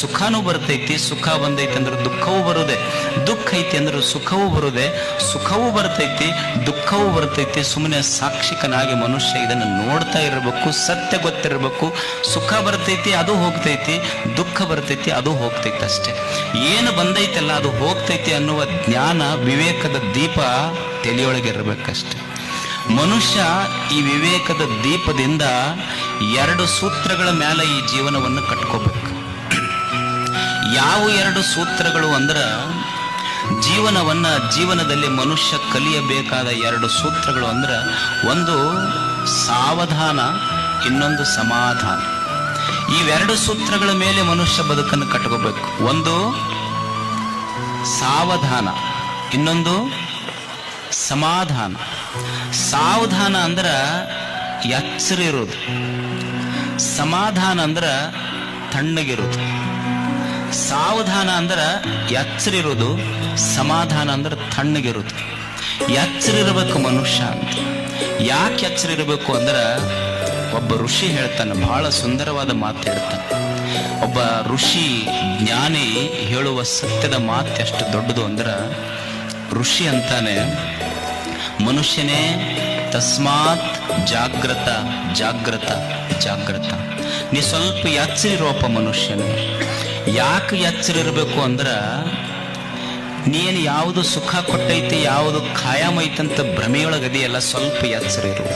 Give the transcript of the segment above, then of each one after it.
ಸುಖನೂ ಬರ್ತೈತಿ, ಸುಖ ಬಂದೈತಿ ಅಂದ್ರೆ ದುಃಖವೂ ಬರುದೆ, ದುಃಖ ಐತಿ ಅಂದ್ರೆ ಸುಖವೂ ಬರುದೆ, ಸುಖವೂ ಬರ್ತೈತಿ, ದುಃಖವೂ ಬರ್ತೈತಿ. ಸುಮ್ಮನೆ ಸಾಕ್ಷಿಕನಾಗಿ ಮನುಷ್ಯ ಇದನ್ನು ನೋಡ್ತಾ ಇರಬೇಕು, ಸತ್ಯ ಗೊತ್ತಿರಬೇಕು. ಸುಖ ಬರ್ತೈತಿ ಅದು ಹೋಗ್ತೈತಿ, ದುಃಖ ಬರ್ತೈತಿ ಅದು ಹೋಗ್ತೈತಿ ಅಷ್ಟೇ. ಏನು ಬಂದೈತಲ್ಲ ಅದು ಹೋಗ್ತೈತಿ ಅನ್ನುವ ಜ್ಞಾನ, ವಿವೇಕದ ದೀಪ ತಲೆಯೊಳಗಿರ್ಬೇಕಷ್ಟೆ. ಮನುಷ್ಯ ಈ ವಿವೇಕದ ದೀಪದಿಂದ 2 ಸೂತ್ರಗಳ ಮೇಲೆ ಈ ಜೀವನವನ್ನು ಕಟ್ಕೋಬೇಕು. ಯಾವ 2 ಸೂತ್ರಗಳು ಅಂದ್ರ, ಜೀವನದಲ್ಲಿ ಮನುಷ್ಯ ಕಲಿಯಬೇಕಾದ 2 ಸೂತ್ರಗಳು ಅಂದ್ರ, ಒಂದು ಸಾವಧಾನ, ಇನ್ನೊಂದು ಸಮಾಧಾನ. ಈ 2 ಸೂತ್ರಗಳ ಮೇಲೆ ಮನುಷ್ಯ ಬದುಕನ್ನು ಕಟ್ಕೋಬೇಕು. ಒಂದು ಸಾವಧಾನ, ಇನ್ನೊಂದು ಸಮಾಧಾನ. ಸಾವಧಾನ ಅಂದ್ರ ಎಚ್ಚರ ಇರೋದು, ಸಮಾಧಾನ ಅಂದ್ರ ತಣ್ಣಗಿರೋದು. ಸಾವಧಾನ ಅಂದ್ರ ಎಚ್ಚರ ಇರೋದು, ಸಮಾಧಾನ ಅಂದ್ರ ತಣ್ಣಗಿರೋದು. ಎಚ್ಚರ ಇರಬೇಕು ಮನುಷ್ಯ ಅಂತ. ಯಾಕೆ ಎಚ್ಚರ ಇರಬೇಕು ಅಂದ್ರ, ಒಬ್ಬ ಋಷಿ ಹೇಳ್ತಾನೆ, ಬಹಳ ಸುಂದರವಾದ ಮಾತು ಹೇಳ್ತಾನೆ. ಒಬ್ಬ ಋಷಿ ಜ್ಞಾನಿ ಹೇಳುವ ಸತ್ಯದ ಮಾತು ಎಷ್ಟು ದೊಡ್ಡದು ಅಂದ್ರ, ಋಷಿ ಅಂತಾನೆ, ಮನುಷ್ಯನೇ ತಸ್ಮಾತ್ ಜಾಗ್ರತ ಜಾಗ್ರತ ಜಾಗ್ರತ. ನೀ ಸ್ವಲ್ಪ ಎಚ್ಚರ ಇರೋಪ್ಪ ಮನುಷ್ಯನೇ. ಯಾಕೆ ಎಚ್ಚರ ಇರಬೇಕು ಅಂದ್ರ, ನೀನು ಯಾವುದು ಸುಖ ಕೊಟ್ಟೈತಿ, ಯಾವುದು ಖಾಯಂ ಐತಂತ ಭ್ರಮೆಯೊಳಗದೆಯಲ್ಲ, ಸ್ವಲ್ಪ ಎಚ್ಚರ ಇರು.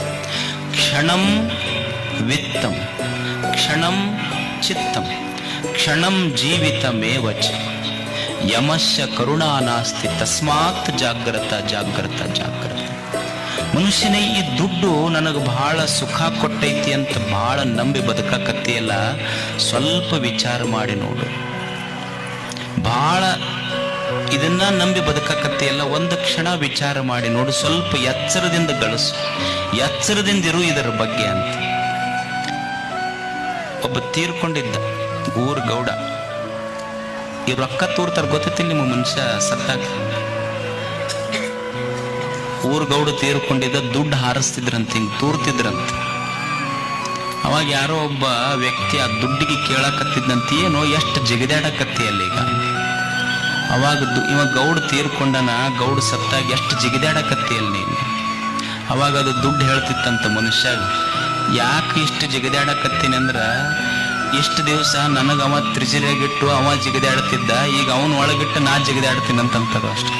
ಕ್ಷಣಂ ವಿತ್ತಂ, ಕ್ಷಣಂ ಚಿತ್ತಂ, ಕ್ಷಣಂ ಜೀವಿತಮೇವಚ, ಯಮಶ್ಯ ಕರುಣಾ ನಾಸ್ತಿ, ತಸ್ಮಾತ್ ಜಾಗ್ರತ ಜಾಗ್ರತ ಜಾಗ್ರತ. ಮನುಷ್ಯನೇ, ಈ ದುಡ್ಡು ನನಗೆ ಬಹಳ ಸುಖ ಕೊಟ್ಟೈತಿ ಅಂತ ಬಹಳ ನಂಬಿ ಬದುಕಕತ್ತಿಯಲ್ಲ, ಸ್ವಲ್ಪ ವಿಚಾರ ಮಾಡಿ ನೋಡು. ಬಹಳ ಇದನ್ನ ನಂಬಿ ಬದುಕಕತ್ತಿಯಲ್ಲ, ಒಂದು ಕ್ಷಣ ವಿಚಾರ ಮಾಡಿ ನೋಡು. ಸ್ವಲ್ಪ ಎಚ್ಚರದಿಂದ ಗಳಿಸು, ಎಚ್ಚರದಿಂದ ಇರು ಇದರ ಬಗ್ಗೆ ಅಂತ. ಒಬ್ಬ ತೀರ್ಕೊಂಡಿದ್ದ ಊರ್ ಗೌಡ. ಈ ರೊಕ್ಕ ತೂರ್ತಾರ, ಗೊತ್ತೈತಿ ನಿಮ್ಮ ಮನುಷ್ಯ ಸತ್ತಾಗ. ಊರ್ ಗೌಡ ತೀರ್ಕೊಂಡಿದ್ದ, ದುಡ್ಡು ಹಾರಿಸ್ತಿದ್ರಂತ, ಹಿಂಗ್ ತೂರ್ತಿದ್ರಂತ. ಅವಾಗ ಯಾರೋ ಒಬ್ಬ ವ್ಯಕ್ತಿ ಆ ದುಡ್ಡಿಗೆ ಕೇಳಕತ್ತಿದ್ದಂತ, ಏನೋ ಎಷ್ಟು ಜಿಗಿದಾಡಕತ್ತಿ ಈಗ. ಅವಾಗ ಇವ ಗೌಡ ತೀರ್ಕೊಂಡನ, ಗೌಡ ಸತ್ತಾಗ ಎಷ್ಟು ಜಿಗಿದಾಡಕತ್ತಿ ಅಲ್ಲಿ ನೀನು. ಅವಾಗ ಅದು ದುಡ್ಡು ಹೇಳ್ತಿತ್ತಂತ ಮನುಷ್ಯ, ಯಾಕೆ ಇಷ್ಟು ಜಿಗಿದಾಡಕತ್ತೀನಿ ಅಂದ್ರ, ಇಷ್ಟು ದಿವಸ ನನಗ ಅವ ತ್ರಿಜಿರೆಗಿಟ್ಟು ಅವ ಜಿಗಿದಾಡ್ತಿದ್ದ, ಈಗ ಅವನ ಒಳಗಿಟ್ಟು ನಾ ಜಿಗಿದಾಡ್ತೀನಿ ಅಂತಂತದ ಅಷ್ಟೆ.